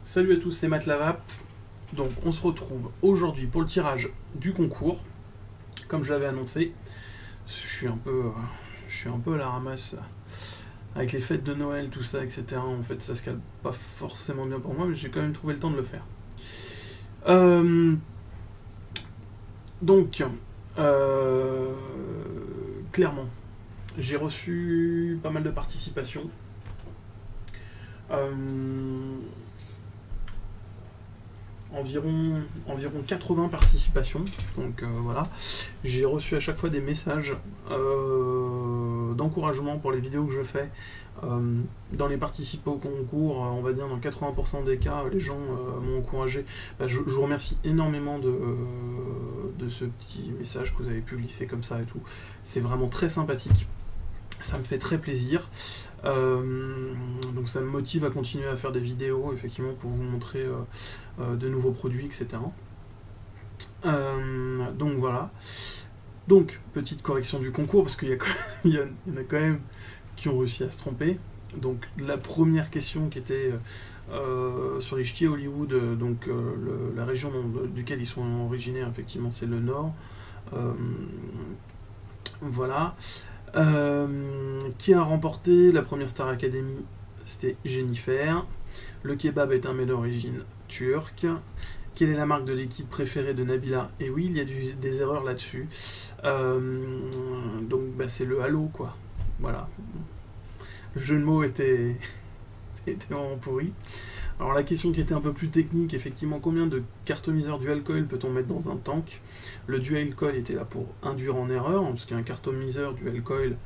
Salut à tous, c'est Matt Lavap. Donc on se retrouve aujourd'hui pour le tirage du concours. Comme je l'avais annoncé, je suis un peu à la ramasse avec les fêtes de Noël, tout ça, etc. En fait, ça se cale pas forcément bien pour moi, mais j'ai quand même trouvé le temps de le faire. Euh, donc, euh, clairement, j'ai reçu pas mal de participations. Euh, environ 80 participations. Donc voilà. J'ai reçu à chaque fois des messages d'encouragement pour les vidéos que je fais. Dans les participants au concours, on va dire dans 80% des cas, les gens m'ont encouragé. Je vous remercie énormément de ce petit message que vous avez pu glisser comme ça et tout. C'est vraiment très sympathique. Ça me fait très plaisir. Donc ça me motive à continuer à faire des vidéos, effectivement, pour vous montrer de nouveaux produits, etc. Donc voilà. Donc, petite correction du concours, parce qu'il y en a quand même qui ont réussi à se tromper. Donc la première question qui était sur les ch'tis Hollywood, la région duquel ils sont originaires, effectivement, c'est le Nord. Voilà. Qui a remporté la première Star Academy? C'était Jennifer. Le kebab est un mets d'origine turque. Quelle est la marque de liquide préférée de Nabila? Et oui, il y a des erreurs là-dessus. Donc c'est le halo, quoi. Voilà. Le jeu de mots était vraiment pourri. Alors la question qui était un peu plus technique, effectivement, combien de cartomiseurs dual coil peut-on mettre dans un tank? Le dual coil était là pour induire en erreur, parce qu'un cartomiseur dual coil,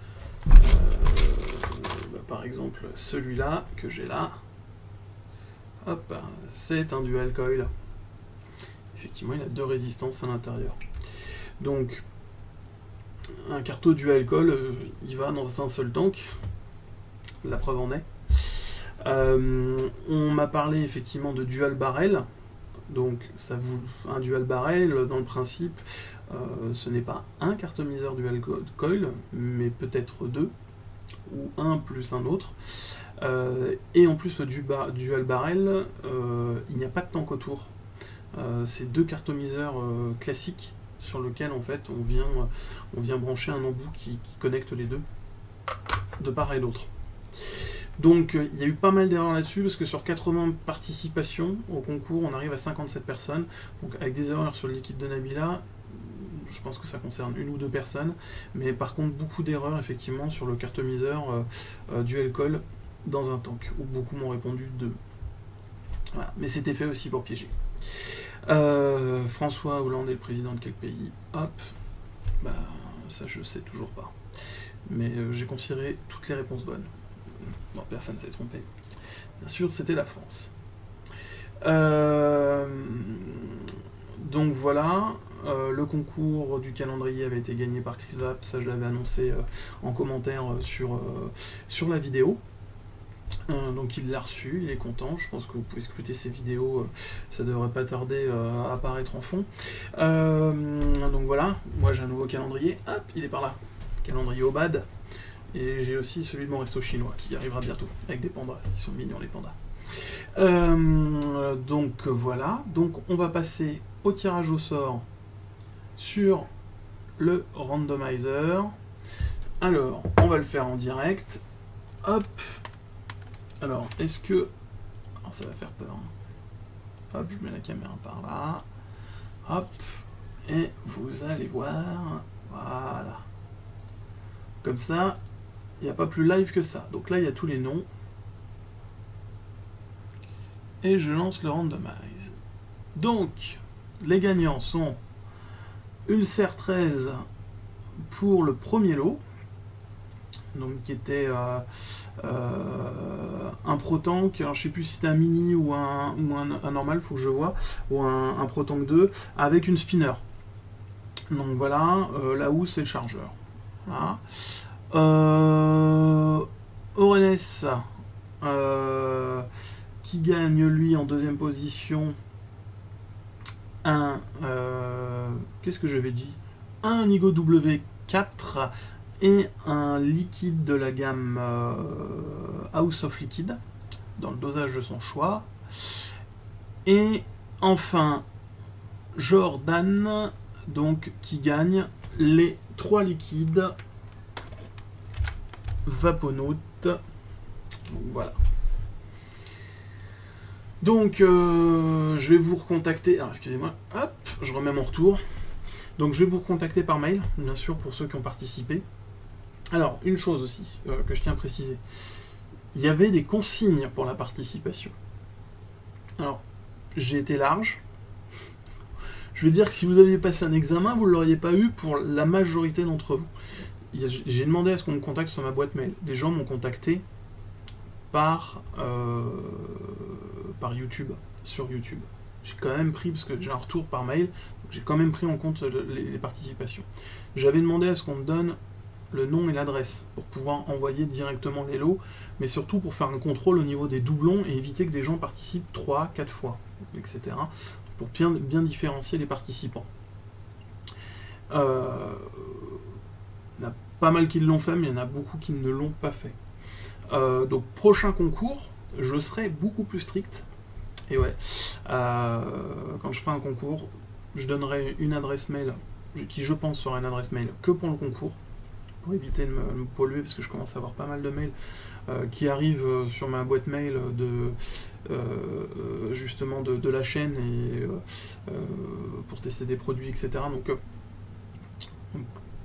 par exemple celui-là que j'ai là, hop, c'est un dual coil. Effectivement, il a deux résistances à l'intérieur. Donc, un carto dual coil, il va dans un seul tank. La preuve en est. On m'a parlé effectivement de dual barrel. Donc, un dual barrel, dans le principe, ce n'est pas un cartomiseur dual coil, mais peut-être deux, ou un plus un autre. Et en plus, le dual barrel, il n'y a pas de tank autour. C'est deux cartomiseurs classiques sur lesquels en fait on vient brancher un embout qui connecte les deux de part et d'autre. Donc il y a eu pas mal d'erreurs là-dessus parce que sur 80 participations au concours on arrive à 57 personnes, donc avec des erreurs sur le liquide de Nabila. Je pense que ça concerne une ou deux personnes, mais par contre beaucoup d'erreurs effectivement sur le cartomiseur dual coil dans un tank, où beaucoup m'ont répondu 2. Voilà. Mais c'était fait aussi pour piéger. François Hollande est le président de quel pays? Hop, ça je sais toujours pas. Mais j'ai considéré toutes les réponses bonnes. Bon, personne ne s'est trompé. Bien sûr, c'était la France. Donc voilà, le concours du calendrier avait été gagné par Chris Vap, ça je l'avais annoncé en commentaire sur la vidéo. Donc il l'a reçu, il est content, je pense que vous pouvez scruter ses vidéos, ça devrait pas tarder à apparaître en fond. Donc voilà, moi j'ai un nouveau calendrier, hop, il est par là, calendrier au bad, et j'ai aussi celui de mon resto chinois qui arrivera bientôt, avec des pandas, ils sont mignons les pandas. Donc voilà, donc on va passer au tirage au sort sur le randomizer. Alors, on va le faire en direct, hop. Alors, est-ce que... Alors, ça va faire peur. Hop, je mets la caméra par là. Hop. Et vous allez voir. Voilà. Comme ça, il n'y a pas plus live que ça. Donc là, il y a tous les noms. Et je lance le randomize. Donc, les gagnants sont Ulcer 13 pour le premier lot. Donc qui était un Pro-Tank, alors je sais plus si c'était un mini ou un normal, faut que je vois, ou un Pro-Tank 2 avec une spinner. Donc voilà, la housse et le chargeur. Voilà. Orenes qui gagne lui en deuxième position qu'est-ce que j'avais dit, un Nigo W4 et un liquide de la gamme House of Liquid dans le dosage de son choix. Et enfin, Jordan, donc, qui gagne les 3 liquides Vaponaut. Donc voilà. Donc je vais vous recontacter. Alors excusez-moi, hop, je remets mon retour. Donc je vais vous recontacter par mail, bien sûr, pour ceux qui ont participé. Alors, une chose aussi que je tiens à préciser. Il y avait des consignes pour la participation. Alors, j'ai été large. Je veux dire que si vous aviez passé un examen, vous ne l'auriez pas eu pour la majorité d'entre vous. J'ai demandé à ce qu'on me contacte sur ma boîte mail. Des gens m'ont contacté par YouTube, sur YouTube. J'ai quand même pris, parce que j'ai un retour par mail, j'ai quand même pris en compte les participations. J'avais demandé à ce qu'on me donne le nom et l'adresse pour pouvoir envoyer directement les lots, mais surtout pour faire un contrôle au niveau des doublons et éviter que des gens participent 3, 4 fois, etc. Pour bien différencier les participants. Il y en a pas mal qui l'ont fait, mais il y en a beaucoup qui ne l'ont pas fait. Donc prochain concours, je serai beaucoup plus strict. Et ouais, quand je ferai un concours, je donnerai une adresse mail qui, je pense, sera une adresse mail que pour le concours, pour éviter de me polluer, parce que je commence à avoir pas mal de mails qui arrivent sur ma boîte mail justement de la chaîne et pour tester des produits, etc. Donc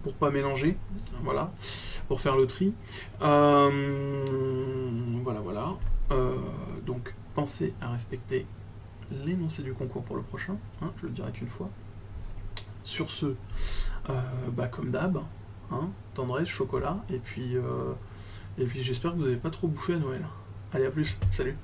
pour pas mélanger, voilà, pour faire le tri. Voilà. Donc pensez à respecter l'énoncé du concours pour le prochain, hein, je le dirai qu'une fois. Sur ce, comme d'hab, hein, tendresse, chocolat, et puis j'espère que vous n'avez pas trop bouffé à Noël. Allez, à plus, salut.